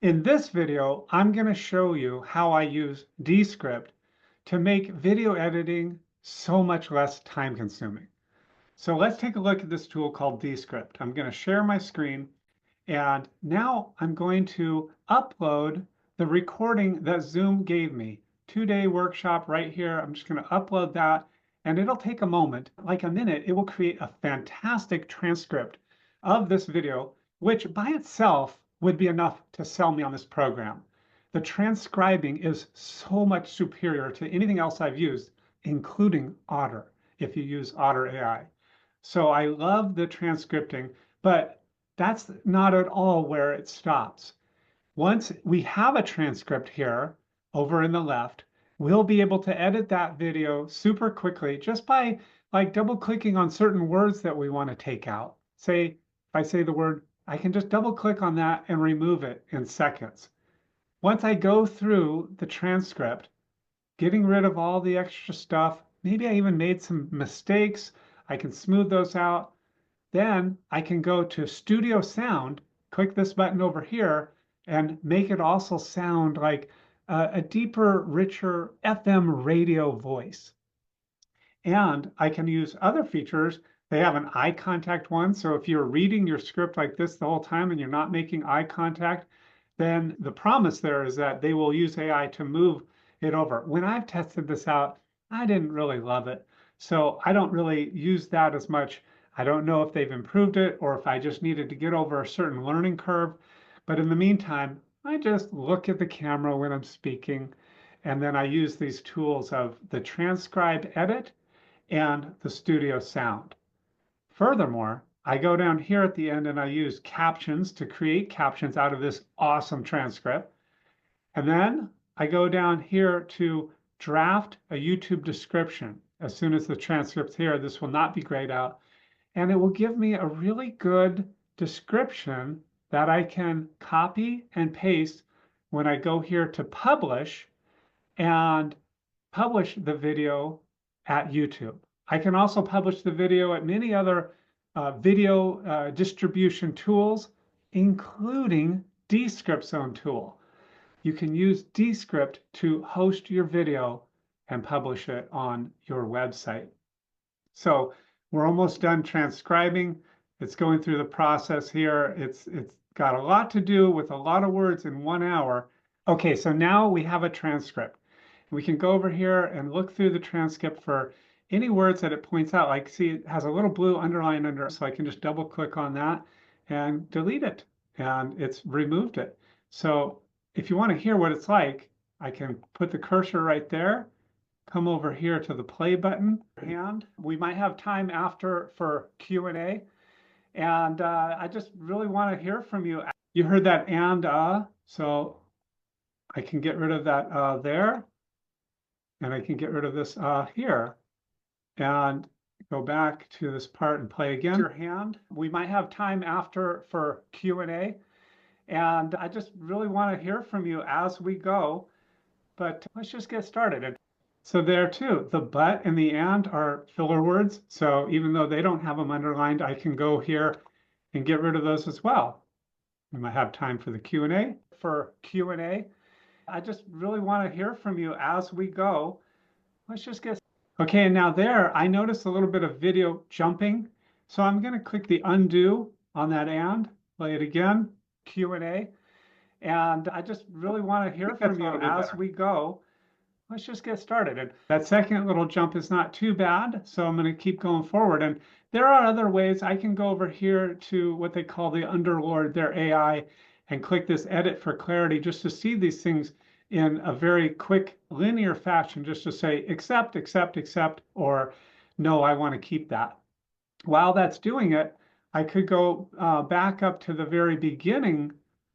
In this video, I'm going to show you how I use Descript to make video editing so much less time consuming. So let's take a look at this tool called Descript. I'm going to share my screen, and now I'm going to upload the recording that Zoom gave me. 2-day workshop right here. I'm just going to upload that, and it'll take a moment, like a minute. It will create a fantastic transcript of this video, which by itself would be enough to sell me on this program. The transcribing is so much superior to anything else I've used, including Otter, if you use Otter AI. So I love the transcripting, but that's not at all where it stops. Once we have a transcript here over in the left, we'll be able to edit that video super quickly just by like double clicking on certain words that we want to take out. Say, if I say the word, I can just double click on that and remove it in seconds. Once I go through the transcript, getting rid of all the extra stuff, maybe I even made some mistakes, I can smooth those out. Then I can go to Studio Sound, click this button over here, and make it also sound like a deeper, richer FM radio voice. And I can use other features. They have an eye contact one. So if you're reading your script like this the whole time and you're not making eye contact, then the promise there is that they will use AI to move it over. When I've tested this out, I didn't really love it. So I don't really use that as much. I don't know if they've improved it or if I just needed to get over a certain learning curve. But in the meantime, I just look at the camera when I'm speaking, and then I use these tools of the transcribe edit and the studio sound. Furthermore, I go down here at the end and I use captions to create captions out of this awesome transcript. And then I go down here to draft a YouTube description. As soon as the transcript's here, this will not be grayed out. And it will give me a really good description that I can copy and paste when I go here to publish and publish the video at YouTube. I can also publish the video at many other video distribution tools, including Descript's own tool. You can use Descript to host your video and publish it on your website. So we're almost done transcribing. It's going through the process here. It's got a lot to do with a lot of words in 1 hour. Okay, so now we have a transcript. We can go over here and look through the transcript for any words that it points out. Like, see, it has a little blue underline under it, so I can just double click on that and delete it, and it's removed it. So if you want to hear what it's like, I can put the cursor right there, come over here to the play button, and we might have time after for Q&A. And I just really want to hear from you. You heard that so I can get rid of that there. And I can get rid of this here and go back to this part and play again. Your hand. We might have time after for Q&A. And I just really want to hear from you as we go. But let's just get started. So there too, the but and the and are filler words. So even though they don't have them underlined, I can go here and get rid of those as well. We might have time for the Q&A. For Q&A, I just really want to hear from you as we go. Let's just get, okay, and now there, I noticed a little bit of video jumping. So I'm going to click the undo on that and, play it again, Q&A. And I just really want to hear from you as we go. Let's just get started. And that second little jump is not too bad, so I'm going to keep going forward. And there are other ways. I can go over here to what they call the Underlord, their AI, and click this edit for clarity just to see these things in a very quick linear fashion, just to say accept, accept, accept, or no, I want to keep that. While that's doing it, I could go back up to the very beginning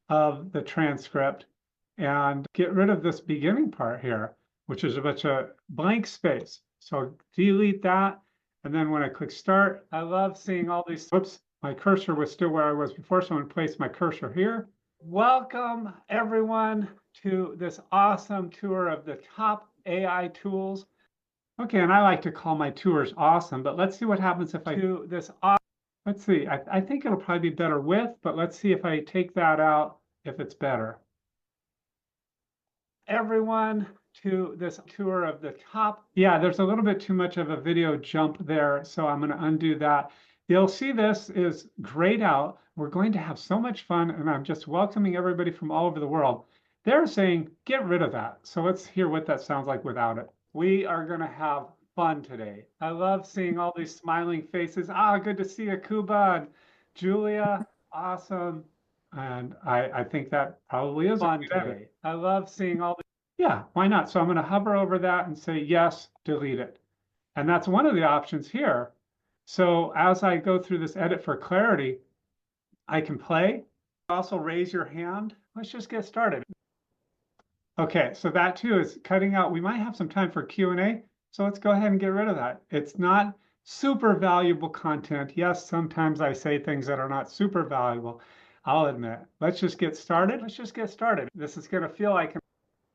of the transcript and get rid of this beginning part here, which is a bunch of blank space. So delete that. And then when I click start, I love seeing all these, whoops, my cursor was still where I was before, so I'm going to place my cursor here. Welcome everyone to this awesome tour of the top AI tools. Okay, and I like to call my tours awesome, but let's see what happens if I do this. Let's see, I think it'll probably be better with, but let's see if I take that out, if it's better. everyone to this tour of the top. Yeah, there's a little bit too much of a video jump there, so I'm going to undo that. You'll see this is grayed out. We're going to have so much fun, and I'm just welcoming everybody from all over the world. They're saying, get rid of that. So let's hear what that sounds like without it. We are going to have fun today. I love seeing all these smiling faces. Ah, good to see you, Kuba and Julia. Awesome. And I think that probably is fun today. I love seeing all the, yeah, why not? So I'm going to hover over that and say, yes, delete it. And that's one of the options here. So as I go through this edit for clarity, I can play. Also raise your hand. Let's just get started. Okay, so that too is cutting out. We might have some time for Q&A, so let's go ahead and get rid of that. It's not super valuable content. Yes, sometimes I say things that are not super valuable, I'll admit. Let's just get started. Let's just get started. This is going to feel like,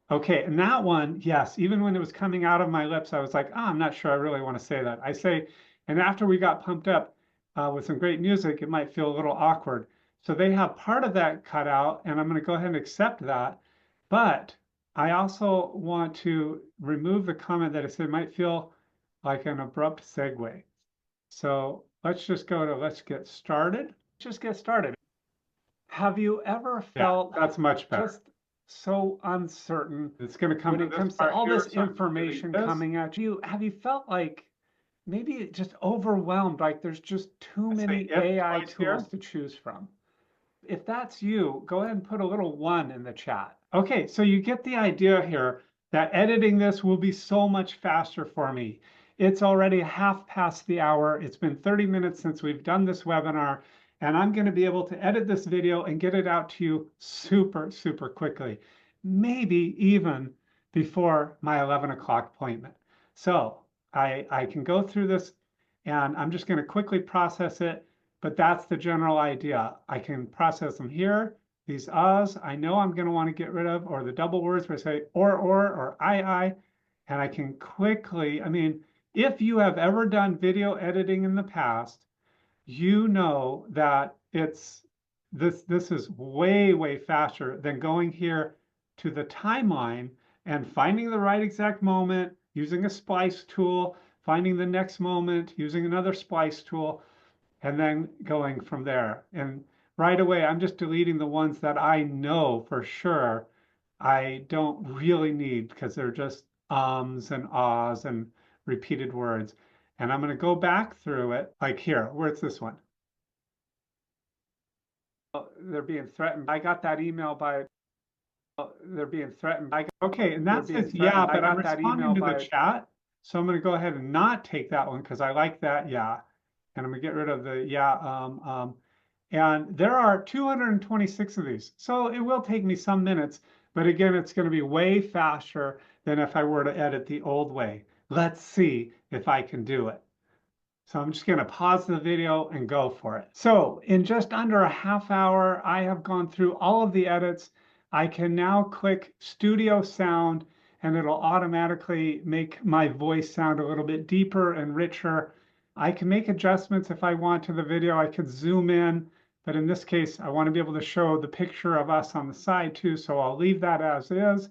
okay, and that one, yes, even when it was coming out of my lips, I was like, oh, I'm not sure I really want to say that. I say, and after we got pumped up with some great music, it might feel a little awkward. So they have part of that cut out, and I'm going to go ahead and accept that. But I also want to remove the comment that I said might feel like an abrupt segue. So let's just go to let's get started. Just get started. Have you ever felt that's much better. Just so uncertain? It's going to come when it comes to all this information coming at you. Have you felt like maybe just overwhelmed, like there's just too many AI tools to choose from? If that's you, go ahead and put a little 1 in the chat. Okay, so you get the idea here that editing this will be so much faster for me. It's already half past the hour. It's been 30 minutes since we've done this webinar, and I'm going to be able to edit this video and get it out to you super, super quickly, maybe even before my 11 o'clock appointment. So I can go through this, and I'm just going to quickly process it. But that's the general idea. I can process them here. These uhs, I know I'm going to want to get rid of, or the double words where I say or I, and I can quickly, I mean, if you have ever done video editing in the past, you know that this is way, way faster than going here to the timeline and finding the right exact moment, using a splice tool, finding the next moment, using another splice tool, and then going from there. And right away, I'm just deleting the ones that I know for sure I don't really need because they're just ums and ahs and repeated words. And I'm going to go back through it, like here, where's this one? Oh, they're being threatened. I got that email by, oh, they're being threatened. Okay, and that says, yeah, but I'm responding to the chat. So I'm going to go ahead and not take that one because I like that, yeah. And I'm going to get rid of the yeah. And there are 226 of these. So it will take me some minutes, but again, it's going to be way faster than if I were to edit the old way. Let's see if I can do it. So I'm just going to pause the video and go for it. So in just under a half hour, I have gone through all of the edits. I can now click Studio Sound, and it'll automatically make my voice sound a little bit deeper and richer. I can make adjustments if I want to the video. I could zoom in, but in this case, I want to be able to show the picture of us on the side too, so I'll leave that as is.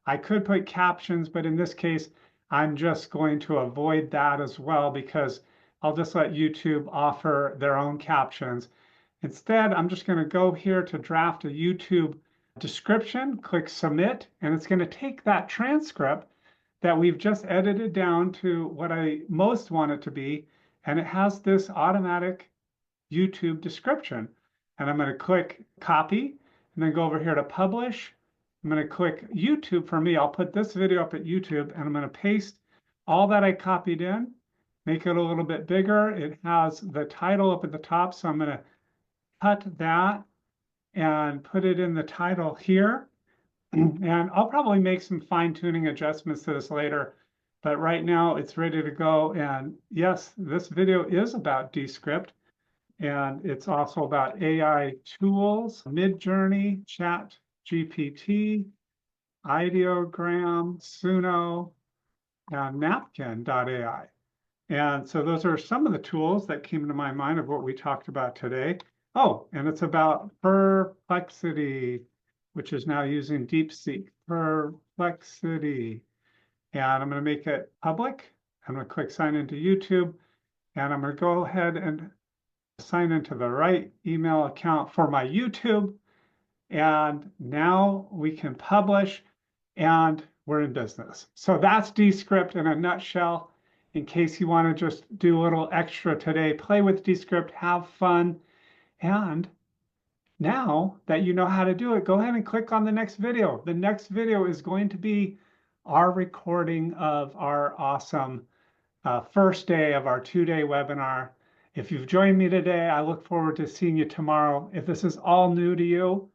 I could put captions, but in this case, I'm just going to avoid that as well because I'll just let YouTube offer their own captions. Instead, I'm just going to go here to draft a YouTube description, click submit, and it's going to take that transcript that we've just edited down to what I most want it to be, and it has this automatic YouTube description. And I'm going to click copy and then go over here to publish. I'm going to click YouTube for me. I'll put this video up at YouTube and I'm going to paste all that I copied in, make it a little bit bigger. It has the title up at the top, so I'm going to cut that and put it in the title here. And I'll probably make some fine-tuning adjustments to this later, but right now it's ready to go. And yes, this video is about Descript, and it's also about AI tools, Midjourney, Chat GPT, Ideogram, Suno, and Napkin.ai. And so those are some of the tools that came to my mind of what we talked about today. Oh, and it's about Perplexity, which is now using DeepSeek Perplexity. And I'm going to make it public. I'm going to click sign into YouTube, and I'm going to go ahead and sign into the right email account for my YouTube. And now we can publish, and we're in business. So that's Descript in a nutshell. In case you want to just do a little extra today, play with Descript, have fun. And now that you know how to do it, go ahead and click on the next video. The next video is going to be our recording of our awesome first day of our 2-day webinar. If you've joined me today, I look forward to seeing you tomorrow. If this is all new to you,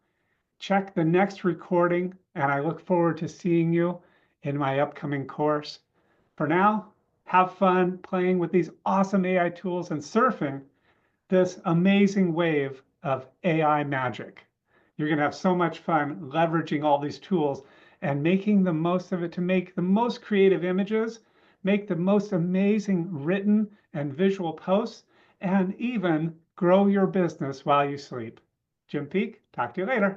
check the next recording, and I look forward to seeing you in my upcoming course. For now, have fun playing with these awesome AI tools and surfing this amazing wave of AI magic. You're going to have so much fun leveraging all these tools and making the most of it to make the most creative images, make the most amazing written and visual posts, and even grow your business while you sleep. Jim Peak, talk to you later.